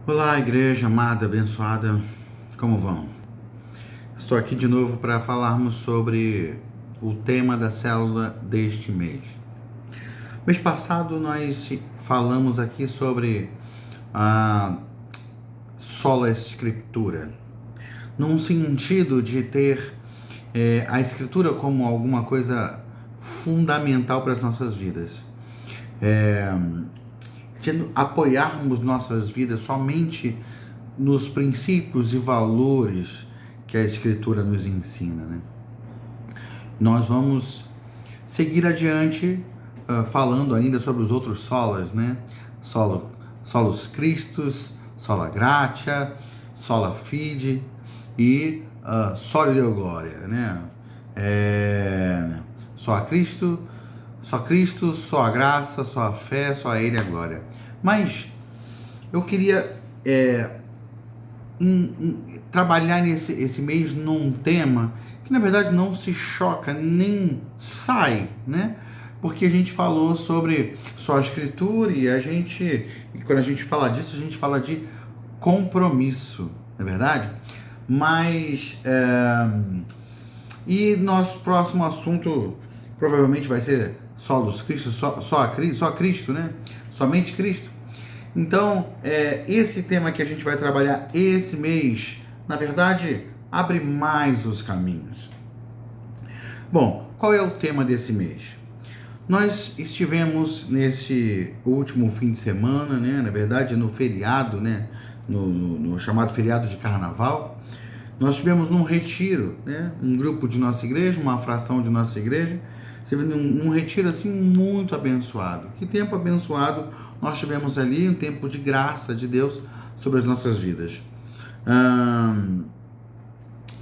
Olá, igreja amada, abençoada, como vão? Estou aqui de novo para falarmos sobre o tema da célula deste mês. Mês passado nós falamos aqui sobre a sola escritura, num sentido de ter a escritura como alguma coisa fundamental para as nossas vidas. De apoiarmos nossas vidas somente nos princípios e valores que a Escritura nos ensina, né? Nós vamos seguir adiante falando ainda sobre os outros solas, né? Solus Christus, sola gratia, sola fide e soli Deo gloria, né? Só a Cristo, só a graça, só a fé, só a Ele a glória. Mas eu queria trabalhar esse mês num tema que na verdade não se choca nem sai, né? Porque a gente falou sobre só a escritura e quando a gente fala disso, a gente fala de compromisso, não é verdade? Mas e nosso próximo assunto provavelmente vai ser solos Cristo, só Cristo, né? Somente Cristo. Então, esse tema que a gente vai trabalhar esse mês, na verdade, abre mais os caminhos. Bom, qual é o tema desse mês? Nós estivemos nesse último fim de semana, né? Na verdade, no feriado, né? No chamado feriado de Carnaval. Nós tivemos num retiro, né? Um grupo de nossa igreja, uma fração de nossa igreja, num retiro assim muito abençoado. Que tempo abençoado nós tivemos ali, um tempo de graça de Deus sobre as nossas vidas.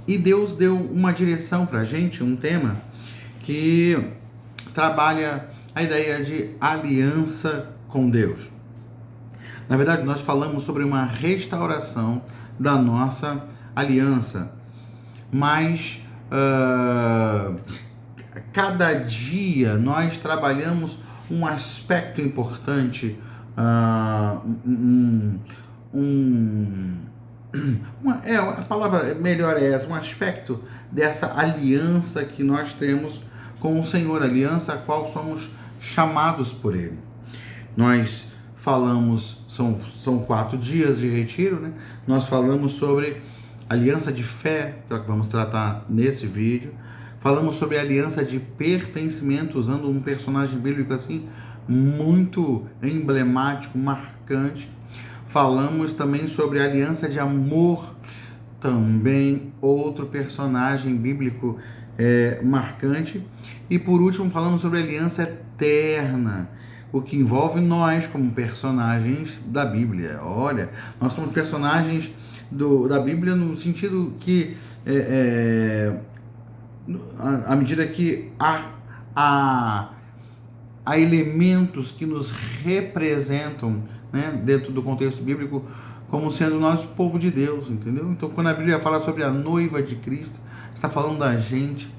E Deus deu uma direção para a gente, um tema que trabalha a ideia de aliança com Deus. Na verdade, nós falamos sobre uma restauração da nossa aliança, mas cada dia nós trabalhamos um aspecto importante, a palavra melhor é essa, um aspecto dessa aliança que nós temos com o Senhor, aliança a qual somos chamados por Ele. Nós falamos, são 4 dias de retiro, né? Nós falamos sobre aliança de fé, que é o que vamos tratar nesse vídeo. Falamos sobre aliança de pertencimento, usando um personagem bíblico assim, muito emblemático, marcante. Falamos também sobre aliança de amor, também outro personagem bíblico marcante. E por último, falamos sobre aliança eterna, o que envolve nós como personagens da Bíblia. Olha, nós somos personagens da Bíblia no sentido que à medida que há elementos que nos representam, né, dentro do contexto bíblico, como sendo nós o povo de Deus, entendeu? Então, quando a Bíblia fala sobre a noiva de Cristo, está falando da gente.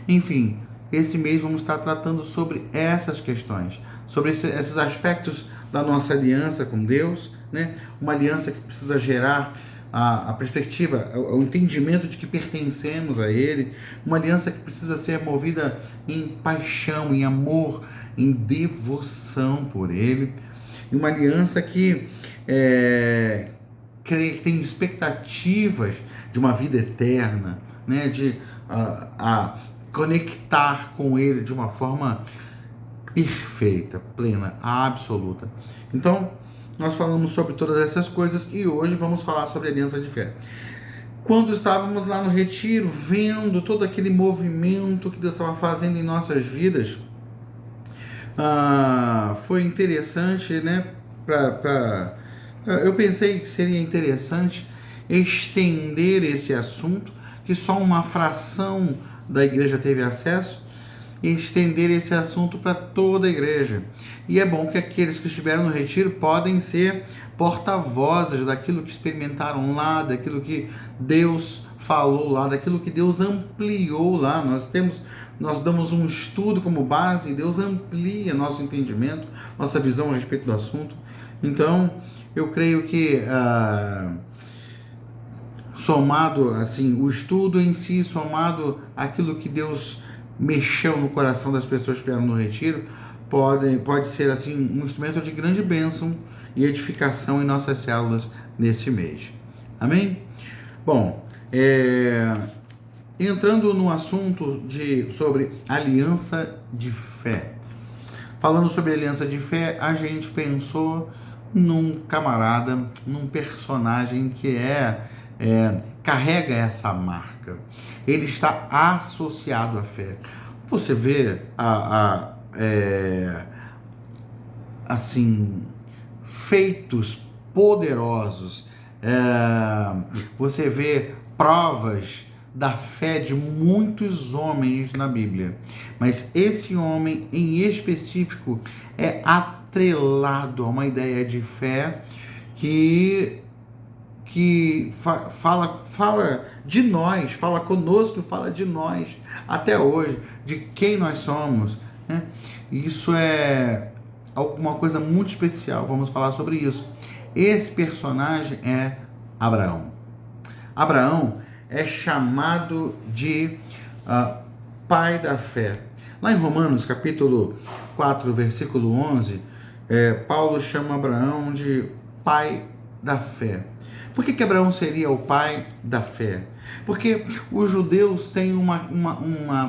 Enfim, esse mês vamos estar tratando sobre essas questões, sobre esses aspectos da nossa aliança com Deus, né? Uma aliança que precisa gerar a perspectiva, o entendimento de que pertencemos a Ele, uma aliança que precisa ser movida em paixão, em amor, em devoção por Ele, e uma aliança que tem expectativas de uma vida eterna, né? De conectar com Ele de uma forma perfeita, plena, absoluta. Então, nós falamos sobre todas essas coisas e hoje vamos falar sobre aliança de fé. Quando estávamos lá no retiro, vendo todo aquele movimento que Deus estava fazendo em nossas vidas, foi interessante, né? Eu pensei que seria interessante estender esse assunto, que só uma fração da igreja teve acesso, e estender esse assunto para toda a igreja. E é bom que aqueles que estiveram no retiro podem ser porta-vozes daquilo que experimentaram lá, daquilo que Deus falou lá, daquilo que Deus ampliou lá. Nós damos um estudo como base e Deus amplia nosso entendimento, nossa visão a respeito do assunto. Então, eu creio que somado, assim, o estudo em si, somado aquilo que Deus mexeu no coração das pessoas que vieram no retiro, pode ser, assim, um instrumento de grande bênção e edificação em nossas células nesse mês. Amém? Bom, entrando no assunto sobre aliança de fé. Falando sobre aliança de fé, a gente pensou num camarada, num personagem que carrega essa marca. Ele está associado à fé. Você vê assim, feitos poderosos. Você vê provas da fé de muitos homens na Bíblia, mas esse homem em específico é atrelado a uma ideia de fé que fala de nós, fala conosco, fala de nós até hoje, de quem nós somos, né? Isso é alguma coisa muito especial, vamos falar sobre isso. Esse personagem é Abraão. Abraão é chamado de pai da fé. Lá em Romanos, capítulo 4, versículo 11, Paulo chama Abraão de pai da fé. Por que Abraão seria o pai da fé? Porque os judeus têm um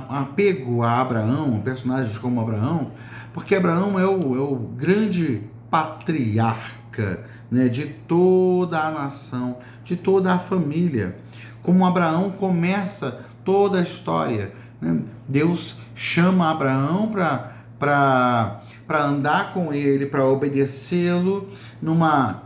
apego a Abraão, personagens como Abraão, porque Abraão é o grande patriarca, né, de toda a nação, de toda a família. Como Abraão começa toda a história, né? Deus chama Abraão para andar com ele, para obedecê-lo numa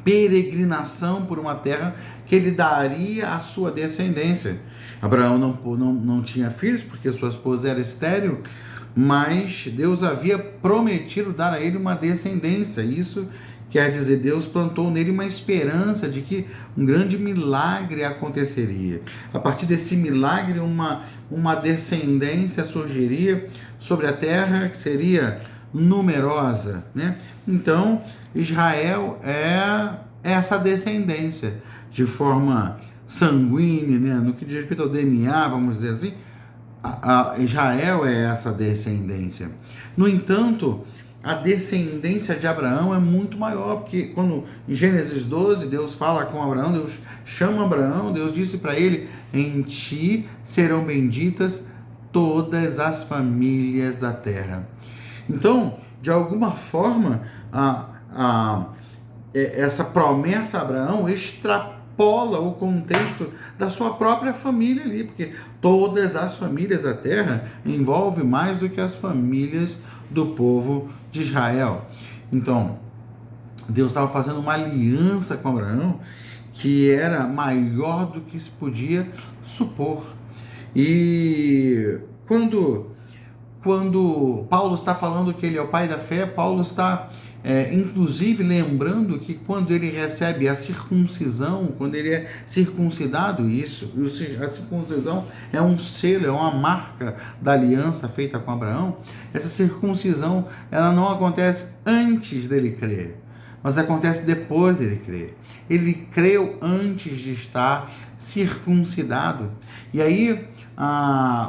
peregrinação por uma terra que ele daria à sua descendência. Abraão não tinha filhos porque sua esposa era estéril, mas Deus havia prometido dar a ele uma descendência. Isso quer dizer, Deus plantou nele uma esperança de que um grande milagre aconteceria. A partir desse milagre, uma descendência surgiria sobre a terra que seria numerosa, né? Então, Israel é essa descendência de forma sanguínea, né? No que diz respeito ao DNA, vamos dizer assim, Israel é essa descendência. No entanto, a descendência de Abraão é muito maior, porque quando em Gênesis 12 Deus fala com Abraão, Deus chama Abraão, Deus disse para ele: em ti serão benditas todas as famílias da terra. Então, de alguma forma, essa promessa a Abraão extrapola o contexto da sua própria família ali, porque todas as famílias da terra envolve mais do que as famílias do povo de Israel. Então, Deus estava fazendo uma aliança com Abraão que era maior do que se podia supor. E quando Paulo está falando que ele é o pai da fé, Paulo está inclusive lembrando que quando ele recebe a circuncisão, quando ele é circuncidado, a circuncisão é um selo, é uma marca da aliança feita com Abraão. Essa circuncisão, ela não acontece antes dele crer, mas acontece depois dele crer. Ele creu antes de estar circuncidado. E aí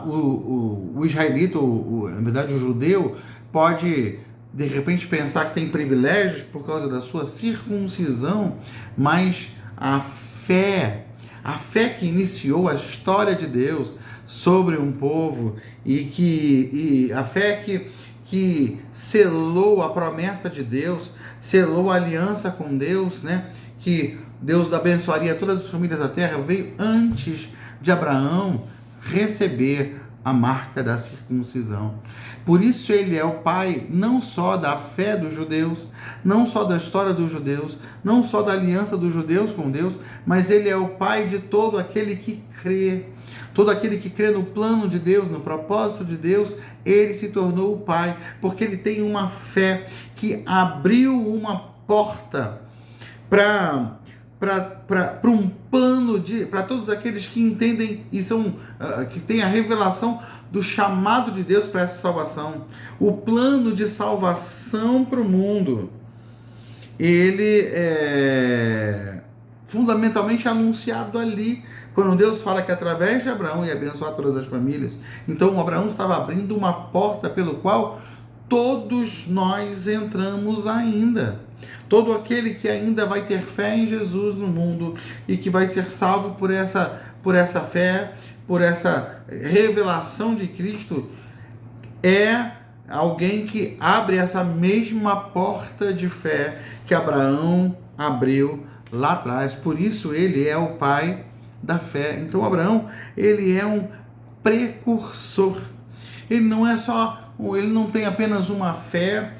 o israelita, na verdade o judeu, pode de repente pensar que tem privilégios por causa da sua circuncisão, mas a fé que iniciou a história de Deus sobre um povo e a fé que selou a promessa de Deus, selou a aliança com Deus, né? Que Deus abençoaria todas as famílias da terra, veio antes de Abraão receber a marca da circuncisão. Por isso ele é o pai não só da fé dos judeus, não só da história dos judeus, não só da aliança dos judeus com Deus, mas ele é o pai de todo aquele que crê. Todo aquele que crê no plano de Deus, no propósito de Deus, ele se tornou o pai, porque ele tem uma fé que abriu uma porta para um plano para todos aqueles que entendem e que têm a revelação do chamado de Deus para essa salvação. O plano de salvação para o mundo ele é fundamentalmente anunciado ali, quando Deus fala que através de Abraão ia abençoar todas as famílias. Então Abraão estava abrindo uma porta pelo qual todos nós entramos ainda. Todo aquele que ainda vai ter fé em Jesus no mundo e que vai ser salvo por essa fé, por essa revelação de Cristo, é alguém que abre essa mesma porta de fé que Abraão abriu lá atrás. Por isso ele é o pai da fé. Então Abraão, ele é um precursor. Ele não tem apenas uma fé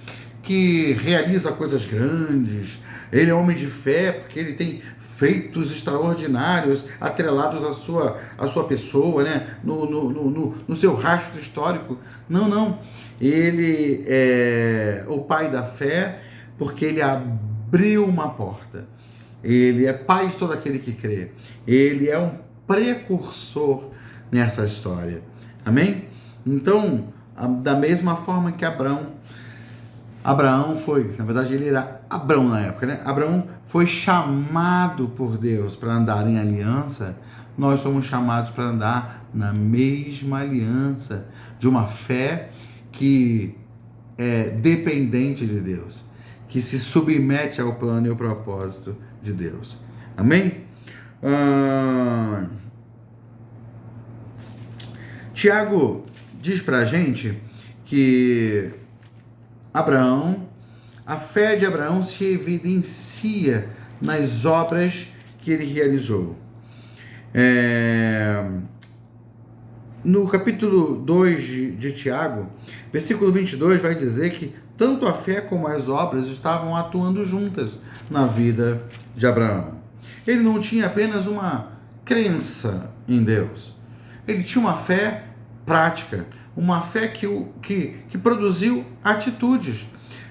que realiza coisas grandes. Ele é homem de fé porque ele tem feitos extraordinários atrelados à sua pessoa, né? no seu rastro histórico. Não. Ele é o pai da fé porque ele abriu uma porta. Ele é pai de todo aquele que crê. Ele é um precursor nessa história. Amém? Então, da mesma forma que Abraão foi, na verdade ele era Abrão na época, né? Abraão foi chamado por Deus para andar em aliança. Nós somos chamados para andar na mesma aliança, de uma fé que é dependente de Deus, que se submete ao plano e ao propósito de Deus. Amém? Tiago diz para a gente que a fé de Abraão se evidencia nas obras que ele realizou. No capítulo 2 de Tiago, versículo 22, vai dizer que tanto a fé como as obras estavam atuando juntas na vida de Abraão. Ele não tinha apenas uma crença em Deus, ele tinha uma fé prática, uma fé que produziu atitudes.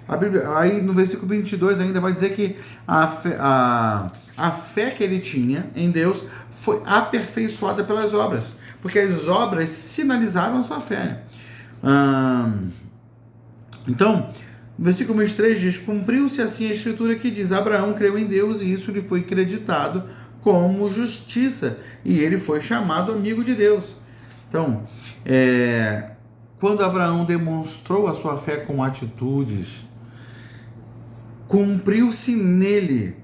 A Bíblia, aí no versículo 22 ainda vai dizer que a fé que ele tinha em Deus foi aperfeiçoada pelas obras, porque as obras sinalizaram a sua fé. Então, no versículo 23 diz: cumpriu-se assim a escritura que diz: Abraão creu em Deus e isso lhe foi creditado como justiça, e ele foi chamado amigo de Deus. Então, quando Abraão demonstrou a sua fé com atitudes, cumpriu-se nele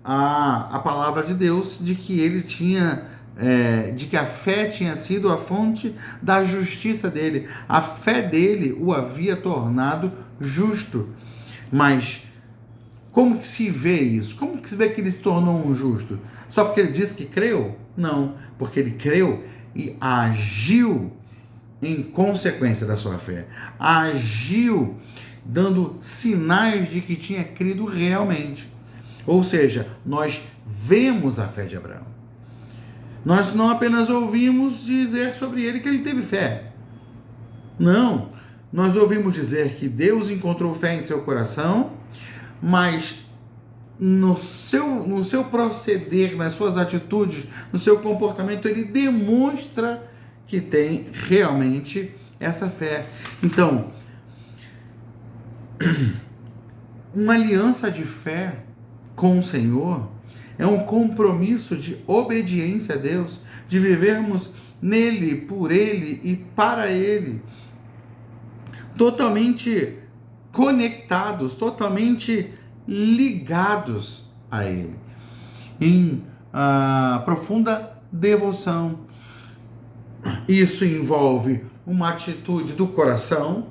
a palavra de Deus de que ele tinha, de que a fé tinha sido a fonte da justiça dele. A fé dele o havia tornado justo. Mas como que se vê isso? Como que se vê que ele se tornou um justo? Só porque ele disse que creu? Não, porque ele creu e agiu em consequência da sua fé. Agiu dando sinais de que tinha crido realmente. Ou seja, nós vemos a fé de Abraão. Nós não apenas ouvimos dizer sobre ele que ele teve fé. Não, nós ouvimos dizer que Deus encontrou fé em seu coração, mas no seu proceder, nas suas atitudes, no seu comportamento, ele demonstra que tem realmente essa fé. Então, uma aliança de fé com o Senhor é um compromisso de obediência a Deus, de vivermos nele, por ele e para ele, totalmente conectados, totalmente ligados a ele, em profunda devoção. Isso envolve uma atitude do coração,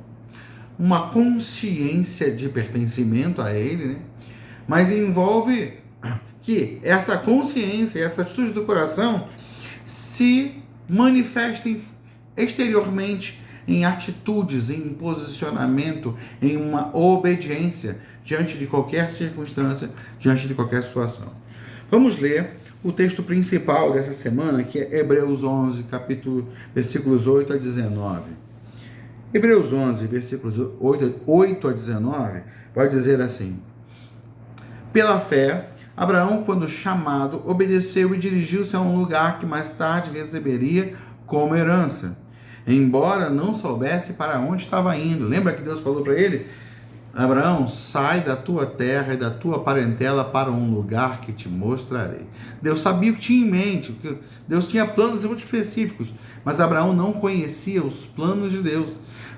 uma consciência de pertencimento a ele, né? Mas envolve que essa consciência, essa atitude do coração se manifestem exteriormente em atitudes, em posicionamento, em uma obediência diante de qualquer circunstância, diante de qualquer situação. Vamos ler o texto principal dessa semana, que é Hebreus 11, versículos 8 a 19. Hebreus 11, versículos 8 a 19, vai dizer assim: pela fé, Abraão, quando chamado, obedeceu e dirigiu-se a um lugar que mais tarde receberia como herança, embora não soubesse para onde estava indo. Lembra que Deus falou para ele: Abraão, sai da tua terra e da tua parentela para um lugar que te mostrarei. Deus sabia o que tinha em mente, que Deus tinha planos muito específicos, mas Abraão não conhecia os planos de Deus,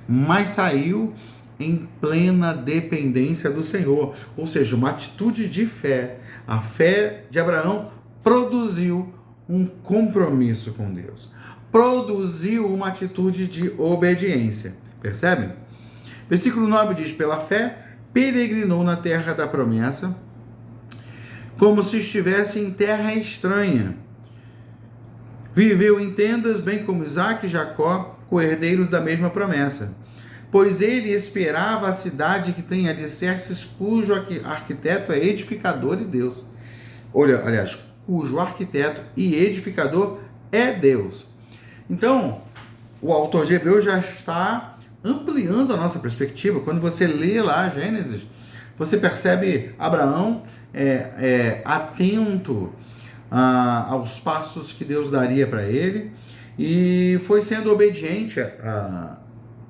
mas saiu em plena dependência do Senhor, ou seja, uma atitude de fé. A fé de Abraão produziu um compromisso com Deus, produziu uma atitude de obediência. Percebem? Versículo 9 diz: pela fé, peregrinou na terra da promessa, como se estivesse em terra estranha. Viveu em tendas, bem como Isaque e Jacó, co-herdeiros da mesma promessa. Pois ele esperava a cidade que tem alicerces, cujo arquiteto é edificador e Deus. Olha, aliás, cujo arquiteto e edificador é Deus. Então, o autor de Hebreus já está ampliando a nossa perspectiva. Quando você lê lá Gênesis, você percebe Abraão atento aos passos que Deus daria para ele, e foi sendo obediente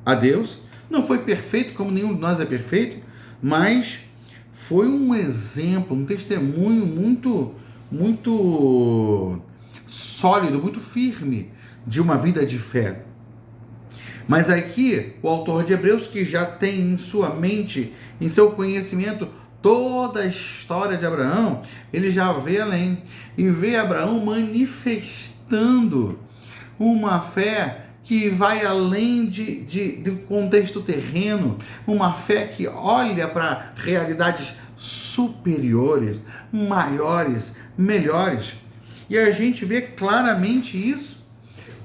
a Deus. Não foi perfeito, como nenhum de nós é perfeito, mas foi um exemplo, um testemunho muito sólido, muito firme de uma vida de fé. Mas aqui, o autor de Hebreus, que já tem em sua mente, em seu conhecimento, toda a história de Abraão, ele já vê além. E vê Abraão manifestando uma fé que vai além do contexto terreno, uma fé que olha para realidades superiores, maiores, melhores. E a gente vê claramente isso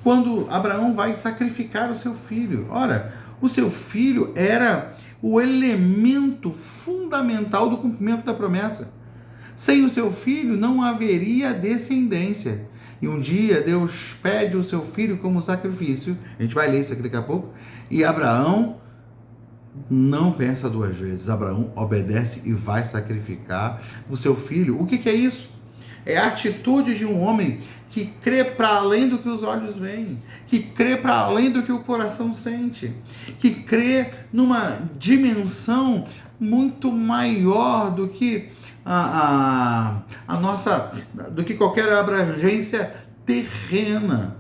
quando Abraão vai sacrificar o seu filho. Ora, o seu filho era o elemento fundamental do cumprimento da promessa. Sem o seu filho não haveria descendência. E um dia Deus pede o seu filho como sacrifício. A gente vai ler isso aqui daqui a pouco. E Abraão não pensa duas vezes. Abraão obedece e vai sacrificar o seu filho. O que é isso? É a atitude de um homem que crê para além do que os olhos veem, que crê para além do que o coração sente, que crê numa dimensão muito maior do que do que qualquer abrangência terrena.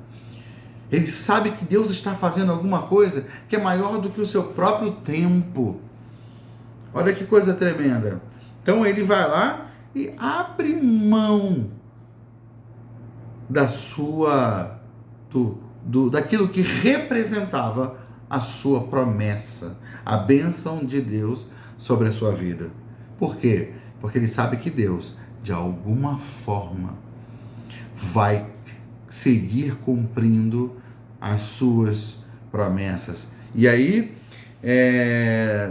Ele sabe que Deus está fazendo alguma coisa que é maior do que o seu próprio tempo. Olha que coisa tremenda. Então ele vai lá e abre mão daquilo que representava a sua promessa, a bênção de Deus sobre a sua vida. Por quê? Porque ele sabe que Deus, de alguma forma, vai seguir cumprindo as suas promessas. E aí,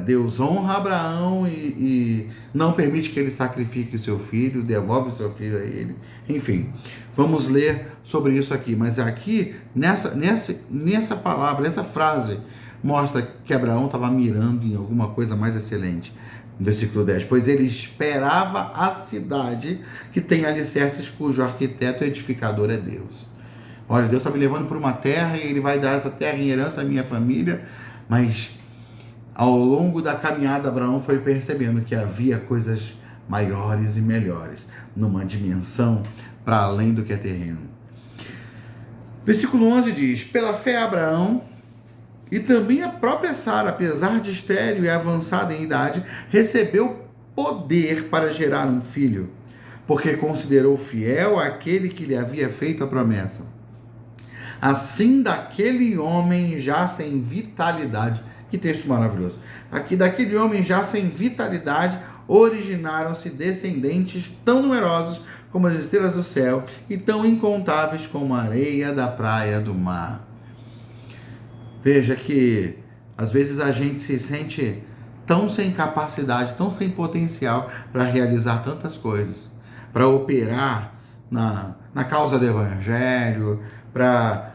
Deus honra Abraão e não permite que ele sacrifique o seu filho, devolve o seu filho a ele. Enfim, vamos ler sobre isso aqui. Mas aqui, nessa palavra, nessa frase, mostra que Abraão estava mirando em alguma coisa mais excelente. Versículo 10. Pois ele esperava a cidade que tem alicerces, cujo arquiteto e edificador é Deus. Olha, Deus está me levando para uma terra e ele vai dar essa terra em herança à minha família, mas ao longo da caminhada, Abraão foi percebendo que havia coisas maiores e melhores, numa dimensão para além do que é terreno. Versículo 11 diz: pela fé Abraão e também a própria Sara, apesar de estéril e avançada em idade, recebeu poder para gerar um filho, porque considerou fiel aquele que lhe havia feito a promessa. Assim, daquele homem já sem vitalidade, que texto maravilhoso, aqui daquele homem já sem vitalidade, originaram-se descendentes tão numerosos como as estrelas do céu e tão incontáveis como a areia da praia do mar. Veja que às vezes a gente se sente tão sem capacidade, tão sem potencial para realizar tantas coisas, para operar na causa do evangelho,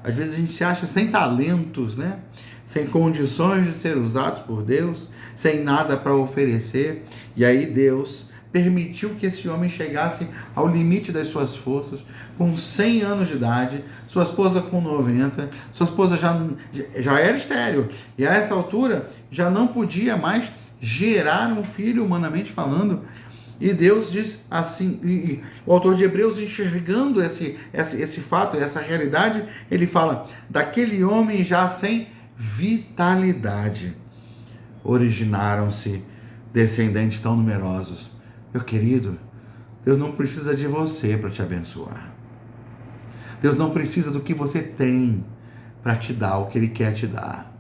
às vezes a gente se acha sem talentos, né? Sem condições de ser usados por Deus, sem nada para oferecer. E aí Deus permitiu que esse homem chegasse ao limite das suas forças, com 100 anos de idade, sua esposa com 90, sua esposa já era estéril, e a essa altura já não podia mais gerar um filho, humanamente falando. E Deus diz assim, e o autor de Hebreus, enxergando esse fato, essa realidade, ele fala: daquele homem já sem vitalidade originaram-se descendentes tão numerosos. Meu querido, Deus não precisa de você para te abençoar. Deus não precisa do que você tem para te dar o que Ele quer te dar.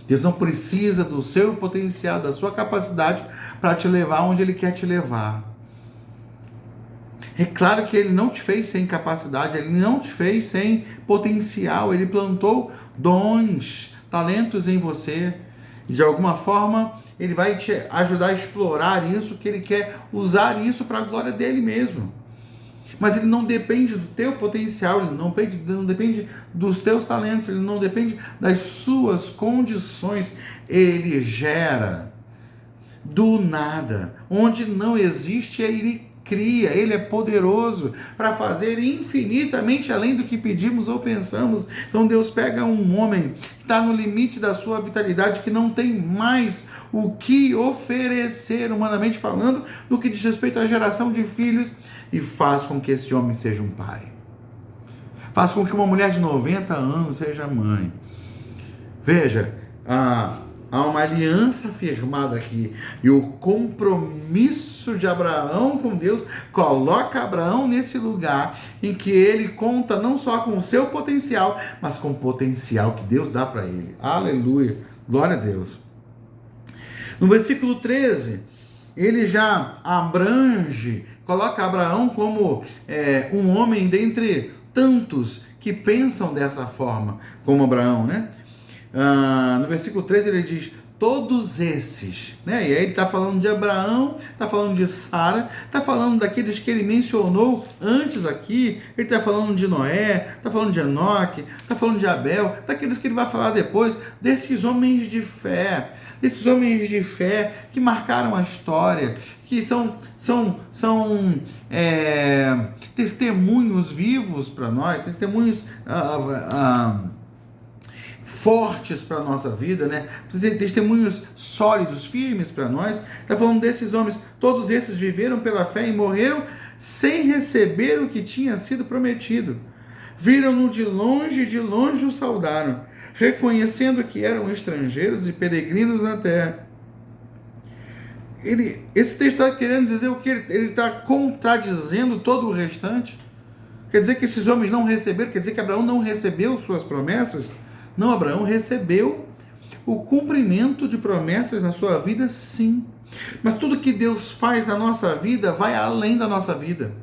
Deus não precisa do seu potencial, da sua capacidade para te levar onde Ele quer te levar. É claro que Ele não te fez sem capacidade, Ele não te fez sem potencial, Ele plantou dons, talentos em você. E de alguma forma, Ele vai te ajudar a explorar isso, que Ele quer usar isso para a glória dEle mesmo. Mas Ele não depende do teu potencial, Ele não depende dos teus talentos, Ele não depende das suas condições. Ele gera do nada. Onde não existe, Ele cria. Ele é poderoso para fazer infinitamente além do que pedimos ou pensamos. Então Deus pega um homem que está no limite da sua vitalidade, que não tem mais o que oferecer, humanamente falando, no que diz respeito à geração de filhos, e faz com que esse homem seja um pai. Faz com que uma mulher de 90 anos seja mãe. Veja, há uma aliança firmada aqui, e o compromisso de Abraão com Deus coloca Abraão nesse lugar em que ele conta não só com o seu potencial, mas com o potencial que Deus dá para ele. Aleluia, glória a Deus. No versículo 13, ele já abrange, coloca Abraão como um homem dentre tantos que pensam dessa forma, como Abraão, né? No versículo 13 ele diz: todos esses, né? E aí ele está falando de Abraão, está falando de Sara, está falando daqueles que ele mencionou antes aqui, ele está falando de Noé, está falando de Enoque, está falando de Abel, daqueles que ele vai falar depois, desses homens de fé, que marcaram a história, que são testemunhos vivos para nós, testemunhos fortes para a nossa vida, né? Testemunhos sólidos, firmes para nós. Está falando desses homens, todos esses viveram pela fé e morreram sem receber o que tinha sido prometido. Viram-no de longe o saudaram, reconhecendo que eram estrangeiros e peregrinos na terra. Esse texto está querendo dizer o que? Ele está contradizendo todo o restante. Quer dizer que esses homens não receberam, quer dizer que Abraão não recebeu suas promessas? Não, Abraão recebeu o cumprimento de promessas na sua vida, sim. Mas tudo que Deus faz na nossa vida vai além da nossa vida.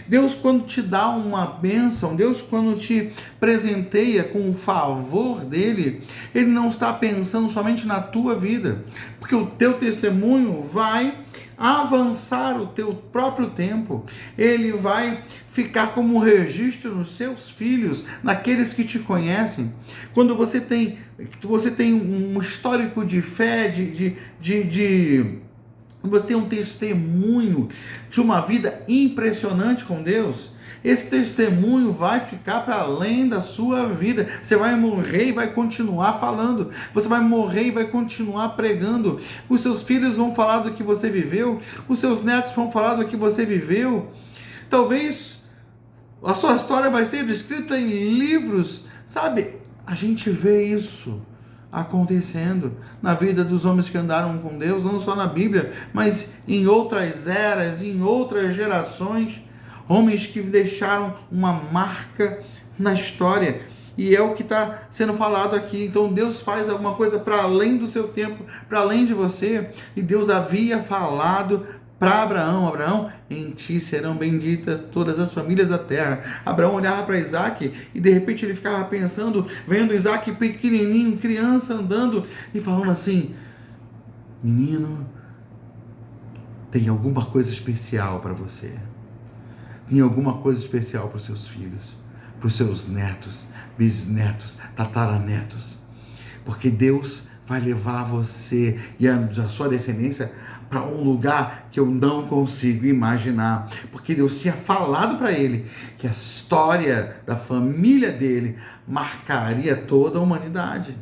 Deus, quando te dá uma bênção, Deus, quando te presenteia com o favor dele, ele não está pensando somente na tua vida, porque o teu testemunho vai avançar o teu próprio tempo, ele vai ficar como registro nos seus filhos, naqueles que te conhecem. Quando você tem um histórico de fé, você tem um testemunho de uma vida impressionante com Deus, esse testemunho vai ficar para além da sua vida. Você vai morrer e vai continuar falando. Você vai morrer e vai continuar pregando. Os seus filhos vão falar do que você viveu. Os seus netos vão falar do que você viveu. Talvez a sua história vai ser escrita em livros. Sabe, a gente vê isso acontecendo na vida dos homens que andaram com Deus, não só na Bíblia, mas em outras eras, em outras gerações, homens que deixaram uma marca na história, e é o que está sendo falado aqui. Então Deus faz alguma coisa para além do seu tempo, para além de você, e Deus havia falado para Abraão: Abraão, em ti serão benditas todas as famílias da terra. Abraão olhava para Isaac e de repente ele ficava pensando, vendo Isaac pequenininho, criança, andando e falando assim: menino, tem alguma coisa especial para você. Tem alguma coisa especial para os seus filhos, para os seus netos, bisnetos, tataranetos. Porque Deus vai levar você e a sua descendência para um lugar que eu não consigo imaginar. Porque Deus tinha falado para ele que a história da família dele marcaria toda a humanidade.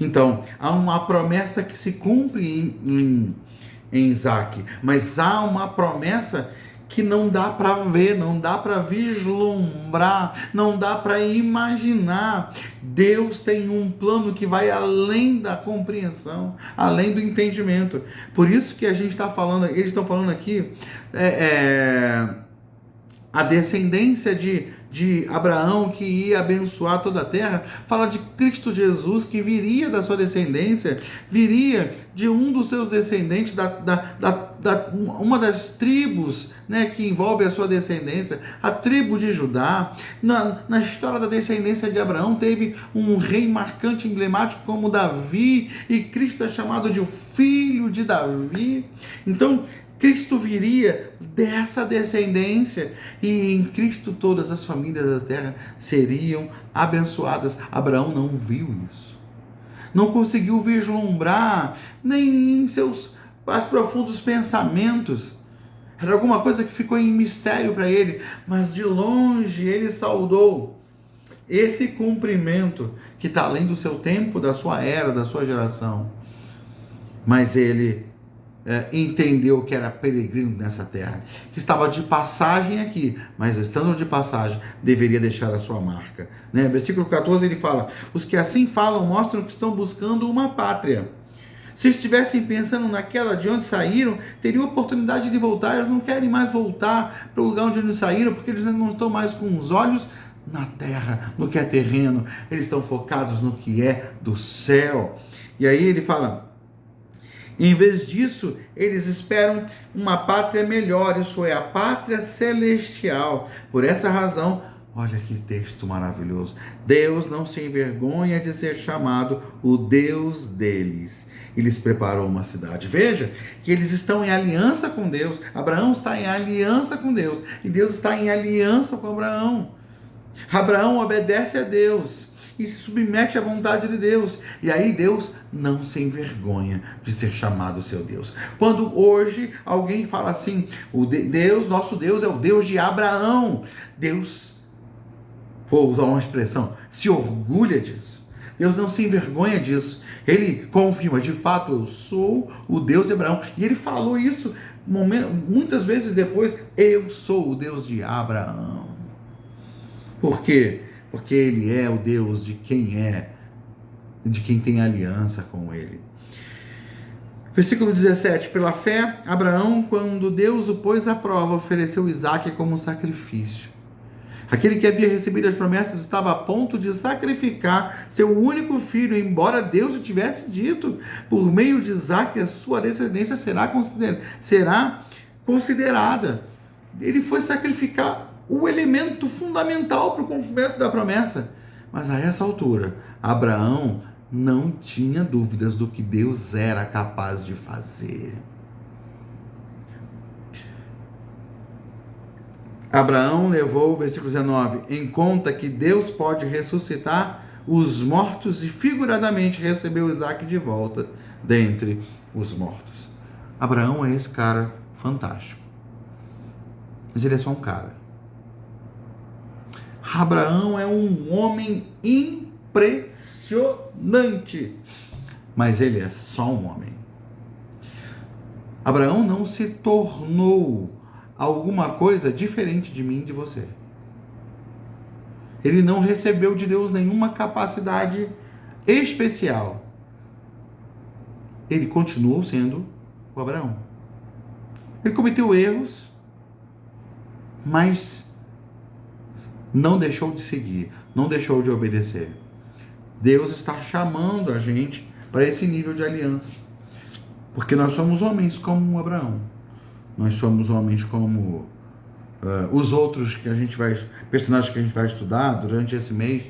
Então, há uma promessa que se cumpre em Isaac, mas há uma promessa que não dá para ver, não dá para vislumbrar, não dá para imaginar. Deus tem um plano que vai além da compreensão, além do entendimento. Por isso que a gente está falando, eles estão falando aqui, a descendência de Abraão que ia abençoar toda a terra, fala de Cristo Jesus que viria da sua descendência, viria de um dos seus descendentes, uma das tribos, né, que envolve a sua descendência, a tribo de Judá. Na história da descendência de Abraão, teve um rei marcante, emblemático como Davi, e Cristo é chamado de o filho de Davi. Então, Cristo viria dessa descendência e em Cristo todas as famílias da terra seriam abençoadas. Abraão não viu isso. Não conseguiu vislumbrar nem em seus mais profundos pensamentos. Era alguma coisa que ficou em mistério para ele, mas de longe ele saudou esse cumprimento que está além do seu tempo, da sua era, da sua geração. Mas ele entendeu que era peregrino nessa terra, que estava de passagem aqui, mas estando de passagem, deveria deixar a sua marca. Né? Versículo 14 ele fala: os que assim falam mostram que estão buscando uma pátria. Se estivessem pensando naquela de onde saíram, teriam oportunidade de voltar. Eles não querem mais voltar para o lugar onde eles saíram, porque eles não estão mais com os olhos na terra, no que é terreno. Eles estão focados no que é do céu. E aí ele fala: em vez disso, eles esperam uma pátria melhor, isso é, a pátria celestial. Por essa razão, olha que texto maravilhoso. Deus não se envergonha de ser chamado o Deus deles. E lhes preparou uma cidade. Veja que eles estão em aliança com Deus. Abraão está em aliança com Deus. E Deus está em aliança com Abraão. Abraão obedece a Deus e se submete à vontade de Deus. E aí Deus não se envergonha de ser chamado seu Deus. Quando hoje alguém fala assim, Deus, nosso Deus é o Deus de Abraão, Deus, vou usar uma expressão, se orgulha disso. Deus não se envergonha disso. Ele confirma, de fato, eu sou o Deus de Abraão. E ele falou isso muitas vezes depois, eu sou o Deus de Abraão. Por quê? Porque ele é o Deus de quem tem aliança com ele. Versículo 17, pela fé, Abraão, quando Deus o pôs à prova, ofereceu Isaque como sacrifício. Aquele que havia recebido as promessas estava a ponto de sacrificar seu único filho, embora Deus o tivesse dito, por meio de Isaque a sua descendência será considerada. Ele foi sacrificar o elemento fundamental para o cumprimento da promessa. Mas a essa altura, Abraão não tinha dúvidas do que Deus era capaz de fazer. Abraão levou, versículo 19, em conta que Deus pode ressuscitar os mortos e figuradamente recebeu Isaque de volta dentre os mortos. Abraão é esse cara fantástico. Mas ele é só um cara. Abraão é um homem impressionante, mas ele é só um homem. Abraão não se tornou alguma coisa diferente de mim e de você. Ele não recebeu de Deus nenhuma capacidade especial. Ele continuou sendo o Abraão. Ele cometeu erros, mas não deixou de seguir, não deixou de obedecer. Deus está chamando a gente para esse nível de aliança. Porque nós somos homens como Abraão. Nós somos homens como os outros personagens que a gente vai estudar durante esse mês.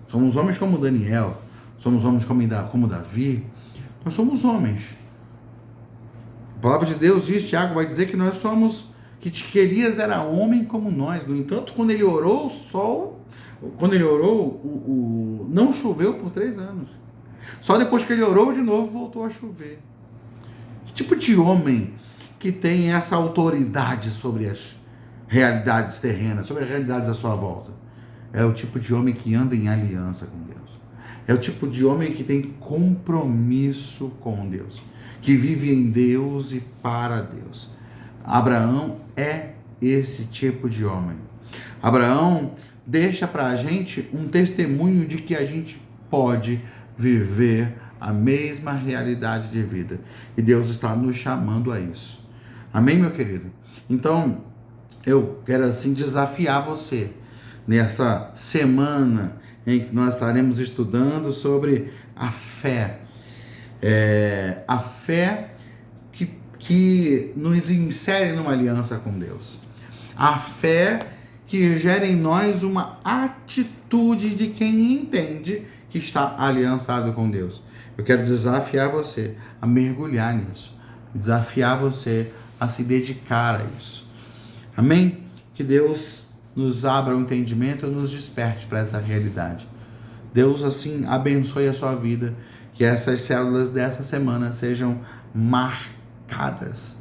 Somos homens como Daniel. Somos homens como Davi. Nós somos homens. A palavra de Deus diz, Tiago vai dizer que nós somos, que Elias era homem como nós. No entanto, quando ele orou, não choveu por 3 anos. Só depois que ele orou de novo, voltou a chover. Que tipo de homem que tem essa autoridade sobre as realidades terrenas, sobre as realidades à sua volta? É o tipo de homem que anda em aliança com Deus. É o tipo de homem que tem compromisso com Deus, que vive em Deus e para Deus. Abraão é esse tipo de homem. Abraão deixa para a gente um testemunho de que a gente pode viver a mesma realidade de vida. E Deus está nos chamando a isso. Amém, meu querido? Então, eu quero assim desafiar você nessa semana em que nós estaremos estudando sobre a fé. A fé que nos insere numa aliança com Deus. A fé que gera em nós uma atitude de quem entende que está aliançado com Deus. Eu quero desafiar você a mergulhar nisso. Desafiar você a se dedicar a isso. Amém? Que Deus nos abra o entendimento e nos desperte para essa realidade. Deus, assim, abençoe a sua vida. Que essas células dessa semana sejam marcadas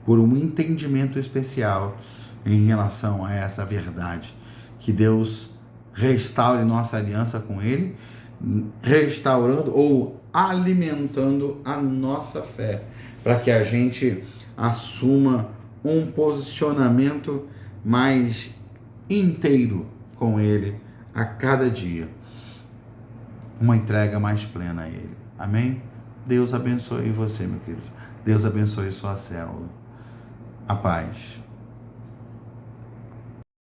por um entendimento especial em relação a essa verdade. Que Deus restaure nossa aliança com Ele, restaurando ou alimentando a nossa fé, para que a gente assuma um posicionamento mais inteiro com Ele a cada dia. Uma entrega mais plena a Ele. Amém? Deus abençoe você, meu querido. Deus abençoe sua célula. A paz.